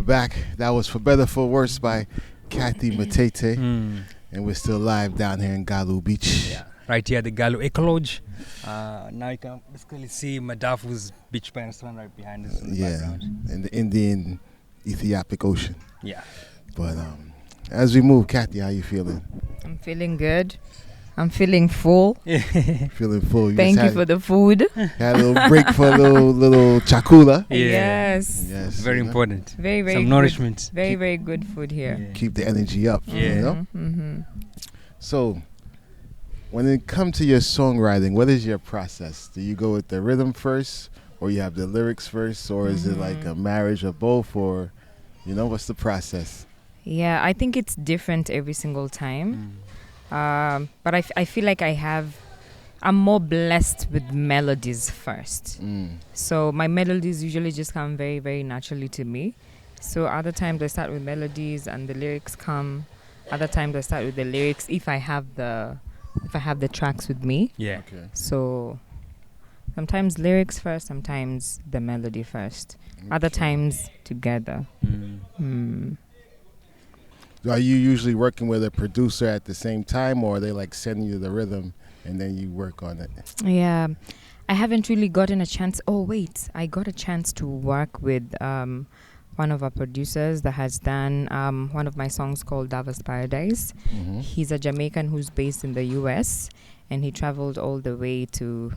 back. That was For Better For Worse by Cathy Matete. And we're still live down here in Galu Beach. Yeah, right here at the Galu Ecolodge. Now you can basically see Madafoos Beach Restaurant right behind us in the background. In the Indian Ethiopic Ocean. Yeah. But as we move, Cathy, how you feeling? I'm feeling good. I'm feeling full. Feeling full. Thank you for the food. Had a little break for a little chakula. Yeah. Yes. Very important. Very, very some good. nourishment. Very, very good food here. Yeah. Keep the energy up. Yeah. You know? So, when it comes to your songwriting, what is your process? Do you go with the rhythm first, or you have the lyrics first, or is it like a marriage of both, or, what's the process? Yeah, I think it's different every single time. But I feel like I'm more blessed with melodies first. So my melodies usually just come very, very naturally to me. So other times I start with melodies and the lyrics come. Other times I start with the lyrics if I have the tracks with me. Yeah. Okay. So sometimes lyrics first, sometimes the melody first. Other times together. Are you usually working with a producer at the same time, or are they like sending you the rhythm and then you work on it? Yeah, I haven't really gotten a chance. Oh, wait, I got a chance to work with one of our producers that has done one of my songs called Davos Paradise. He's a Jamaican who's based in the US, and he traveled all the way to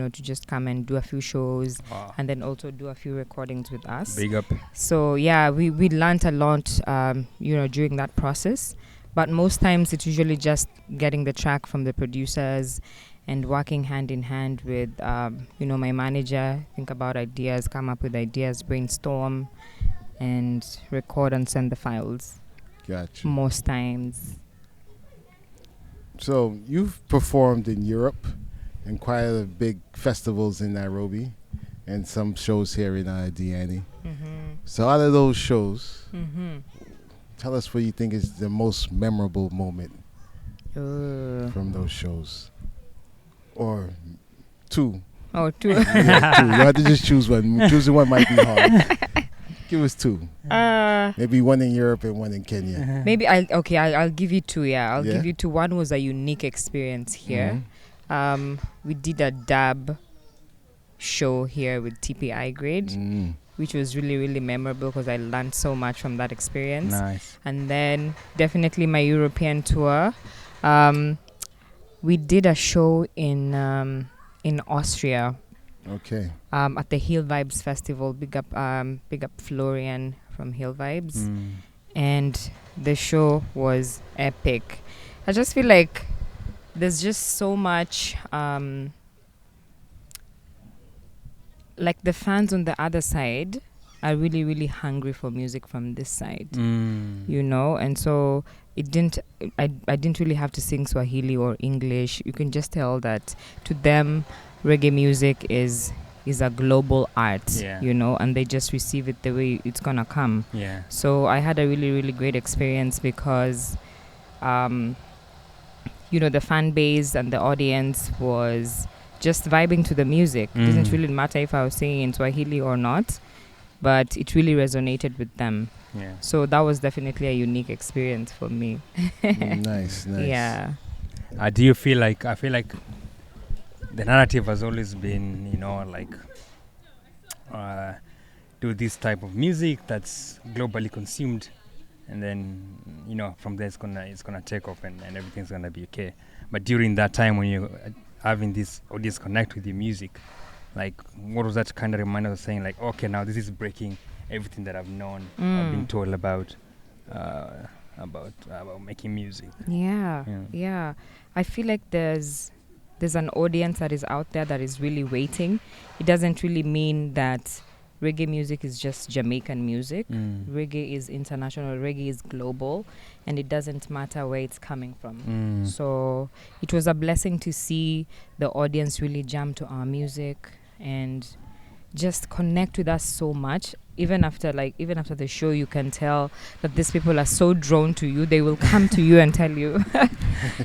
just come and do a few shows and then also do a few recordings with us. Big up. So yeah, we learned a lot, during that process. But most times it's usually just getting the track from the producers and working hand in hand with, my manager, think about ideas, come up with ideas, brainstorm, and record and send the files. Gotcha. Most times. So you've performed in Europe and quite a big festivals in Nairobi and some shows here in Diani. So out of those shows, tell us what you think is the most memorable moment from those shows. Or two. Oh, two. Yeah, two. You have to just choose one. Choosing one might be hard. Give us two. Maybe one in Europe and one in Kenya. Maybe I'll give you two. Yeah, I'll give you two. One was a unique experience here. We did a dub show here with TPI Grade, which was really, really memorable because I learned so much from that experience. Nice. And then definitely my European tour. We did a show in Austria. Okay. At the Hill Vibes Festival. Big up Florian from Hill Vibes. And the show was epic. I just feel like there's just so much, like the fans on the other side are really, really hungry for music from this side, and so I didn't really have to sing Swahili or English. You can just tell that to them, reggae music is a global art, and they just receive it the way it's gonna come. Yeah. So I had a really, really great experience because, the fan base and the audience was just vibing to the music. It didn't really matter if I was singing in Swahili or not, but it really resonated with them. Yeah. So that was definitely a unique experience for me. Nice. Yeah. Do you feel like, I feel like the narrative has always been, do this type of music that's globally consumed, and then from there it's gonna take off and everything's gonna be okay. But during that time when you're having this audience connect with your music, like what was that kind of reminder of saying like, okay, now this is breaking everything that I've known, I've been told about making music. Yeah. I feel like there's an audience that is out there that is really waiting. It doesn't really mean that reggae music is just Jamaican music. Reggae is international. Reggae is global, and it doesn't matter where it's coming from. So it was a blessing to see the audience really jump to our music and just connect with us so much. Even after the show, you can tell that these people are so drawn to you. They will come to you and tell you,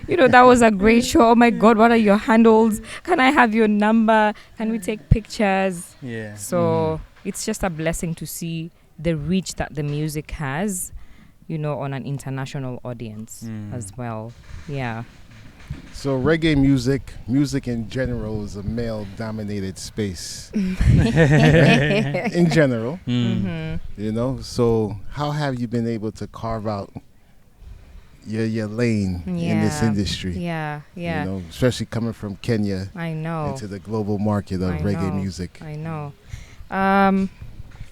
that was a great show. Oh my God, what are your handles? Can I have your number? Can we take pictures? Yeah. So it's just a blessing to see the reach that the music has, on an international audience as well. Yeah. So reggae music in general is a male-dominated space. In general, So how have you been able to carve out your lane in this industry? Yeah. Especially coming from Kenya. I know. Into the global market of reggae music. I know.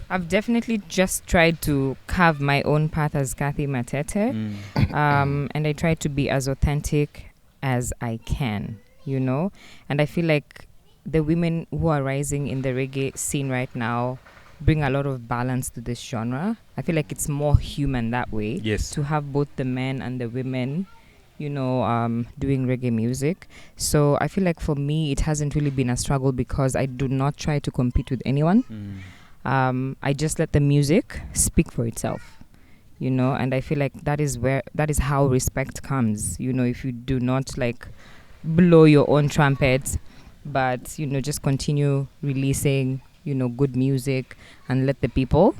I've definitely just tried to carve my own path as Cathy Matete, and I try to be as authentic as I can, and I feel like the women who are rising in the reggae scene right now bring a lot of balance to this genre. I feel like it's more human that way. Yes. To have both the men and the women, doing reggae music. So I feel like for me, it hasn't really been a struggle because I do not try to compete with anyone. I just let the music speak for itself. And I feel like that is how respect comes. If you do not like blow your own trumpet, but just continue releasing good music and let the people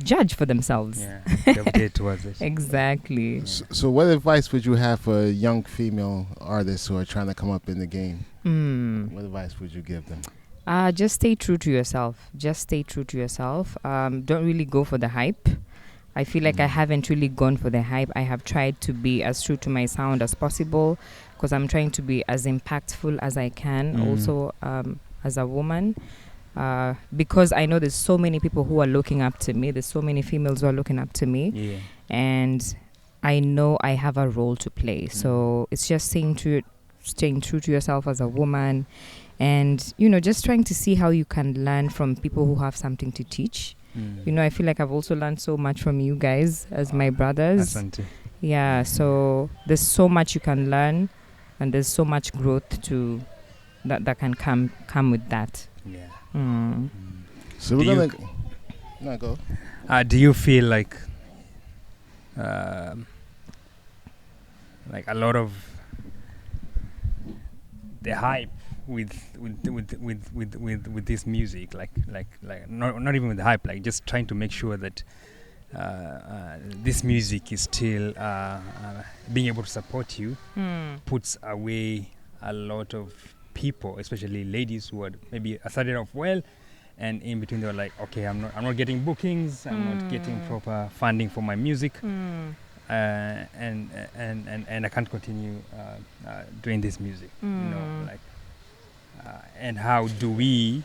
judge for themselves. Gravitate towards it. Exactly. So what advice would you have for young female artists who are trying to come up in the game? What advice would you give them? Just stay true to yourself. Don't really go for the hype. I feel like I haven't really gone for the hype. I have tried to be as true to my sound as possible because I'm trying to be as impactful as I can also as a woman, because I know there's so many people who are looking up to me. There's so many females who are looking up to me, and I know I have a role to play. So it's just staying true to yourself as a woman, and just trying to see how you can learn from people who have something to teach. I feel like I've also learned so much from you guys as my brothers. Asante. Yeah, so there's so much you can learn, and there's so much growth to that can come with that. Yeah. So we're gonna go. Do you feel like a lot of the hype with this music, like not even with the hype, like just trying to make sure that this music is still being able to support you, puts away a lot of people, especially ladies who are maybe started off well, and in between they were like, okay, I'm not getting bookings, I'm not getting proper funding for my music, and I can't continue doing this music, and how do we,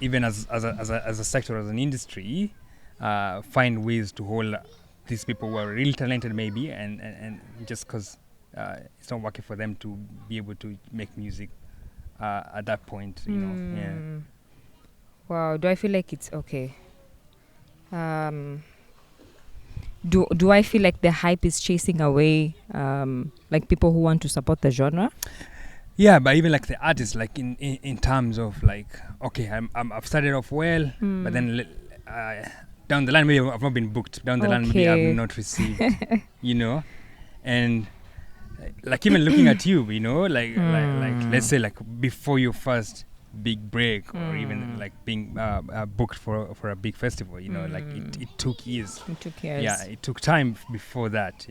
even as a sector, as an industry, find ways to hold these people who are really talented maybe, and just because it's not working for them to be able to make music at that point, Wow, do I feel like it's okay? Do I feel like the hype is chasing away like people who want to support the genre? Yeah, but even like the artists, like in terms of like, okay, I've started off well, but then down the line maybe I've not been booked. Down the line maybe I've not received, and like even looking at you, like let's say like before your first big break, or even like being booked for a big festival, like it took years. Yeah, it took time before that,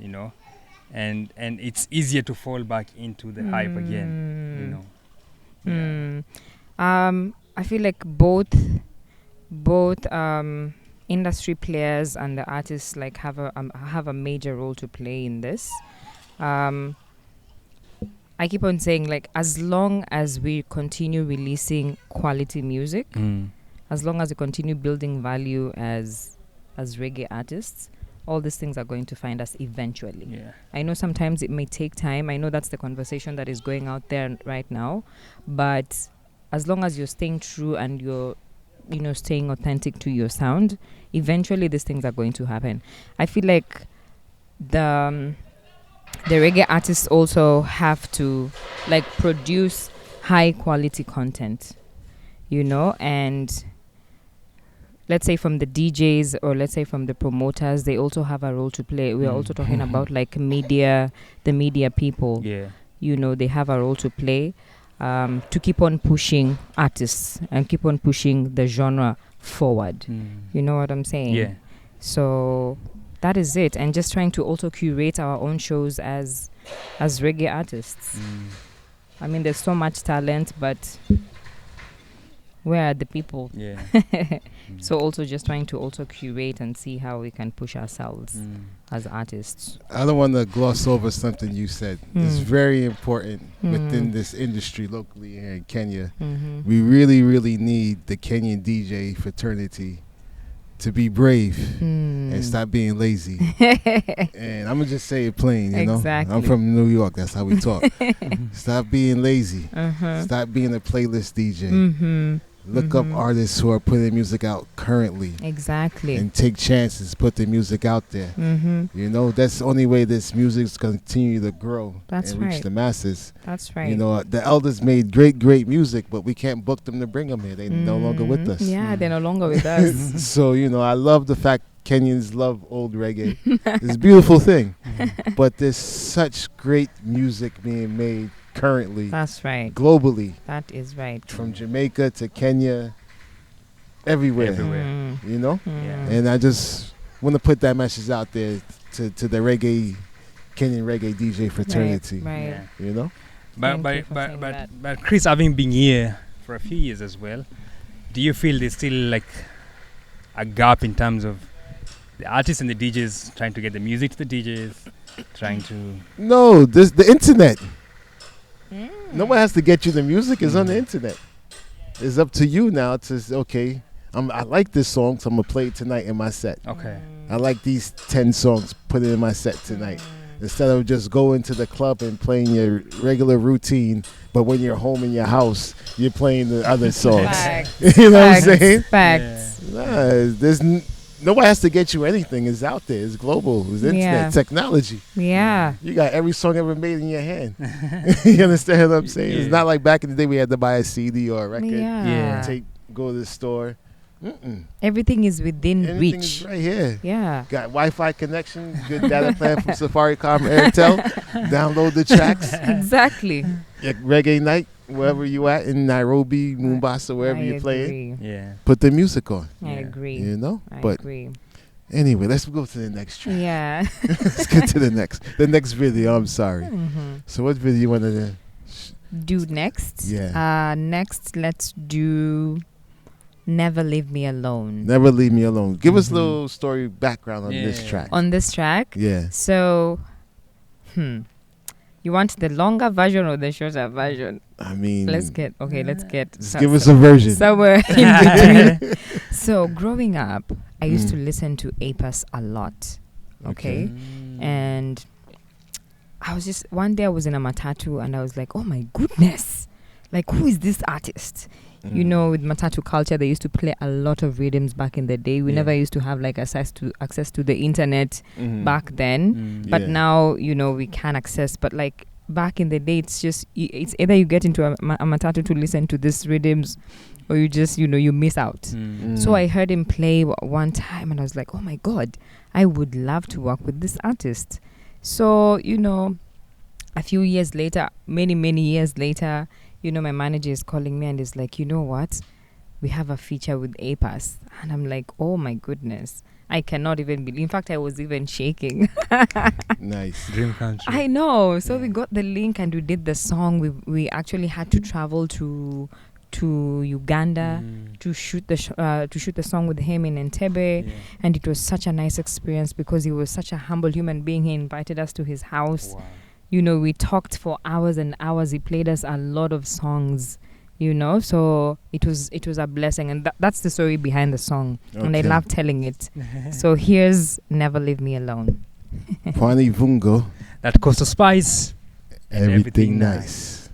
and it's easier to fall back into the hype again, I feel like both industry players and the artists like have a major role to play in this. I keep on saying, like, as long as we continue releasing quality music, as long as we continue building value as reggae artists, all these things are going to find us eventually. Yeah. I know sometimes it may take time. I know that's the conversation that is going out there right now. But as long as you're staying true and you're, staying authentic to your sound, eventually these things are going to happen. I feel like the reggae artists also have to like produce high quality content, and let's say from the DJs or let's say from the promoters, they also have a role to play. We are also talking about like the media people. Yeah. They have a role to play. to keep on pushing artists and keep on pushing the genre forward. You know what I'm saying? Yeah. So that is it, and just trying to also curate our own shows as reggae artists. I mean, there's so much talent, but where are the people? Yeah. So also just trying to also curate and see how we can push ourselves as artists. I don't want to gloss over something you said. It's very important within this industry locally here in Kenya. We really, really need the Kenyan DJ fraternity to be brave and stop being lazy. And I'm going to just say it plain, you know. I'm from New York. That's how we talk. Stop being lazy. Stop being a playlist DJ. Look up artists who are putting music out currently. Exactly. And take chances, put their music out there. You know, that's the only way this music's continue to grow and reach the masses. That's right. You know, the elders made great, great music, but we can't book them to bring them here. They're no longer with us. Yeah, they're no longer with us. So, you know, I love the fact Kenyans love old reggae. It's a beautiful thing. But there's such great music being made currently. That's right. Globally. That is right. From Jamaica to Kenya, everywhere. You know? And I just want to put that message out there to the reggae, Kenyan reggae DJ fraternity. Right. You know? But Chris, having been here for a few years as well, do you feel there's still like a gap in terms of the artists and the DJs trying to get the music to the DJs, trying to... No, this the internet. No one has to get you the music. It's on the internet. It's up to you now to say, okay, I like this song, so I'm going to play it tonight in my set. Okay. I like these 10 songs, put it in my set tonight. Instead of just going to the club and playing your regular routine, but when you're home in your house, you're playing the other songs. You know what I'm saying? Facts. Nah, no one has to get you anything. It's out there. It's global. It's internet technology. Yeah. You got every song ever made in your hand. You understand what I'm saying? It's not like back in the day we had to buy a CD or a record. Tape, go to the store. Everything is within Everything reach. is right here. Yeah. Got Wi-Fi connection, good data plan from Safaricom, Airtel. Download the tracks. Exactly. Reggae night, wherever you at in Nairobi, Mombasa, wherever you're playing. Yeah. Put the music on. I agree. You know? I but agree. Anyway, let's go to the next track. Yeah. Let's get to the next video. I'm sorry. So what video you want to do next? Yeah. Next, let's do Never Leave Me Alone. Never Leave Me Alone. Give us a little story background on this track. On this track? Yeah. So, you want the longer version or the shorter version? I mean, let's get give us a version somewhere in between. So growing up, I used to listen to Apis a lot. Okay. And I was just, one day I was in a matatu and I was like, oh my goodness, like who is this artist? You know, with matatu culture, they used to play a lot of rhythms back in the day. We never used to have like access to the internet back then. But now, you know, we can access. But like back in the day, it's just, it's either you get into a matatu to listen to these rhythms or you just, you know, you miss out. So I heard him play one time and I was like, oh my God, I would love to work with this artist. So, you know, a few years later, many years later, you know, my manager is calling me and is like, you know what? We have a feature with Apis. And I'm like, oh my goodness. I cannot even believe. In fact, I was even shaking. Nice. Dream country. I know. So we got the link and we did the song. We actually had to travel to Uganda to shoot the song with him in Entebbe. And it was such a nice experience because he was such a humble human being. He invited us to his house. Wow. You know, we talked for hours and hours. He played us a lot of songs, you know. So it was a blessing. And that's the story behind the song. Okay. And I love telling it. So here's Never Leave Me Alone. Pwani Viungo. That Coastal Spice. Everything nice.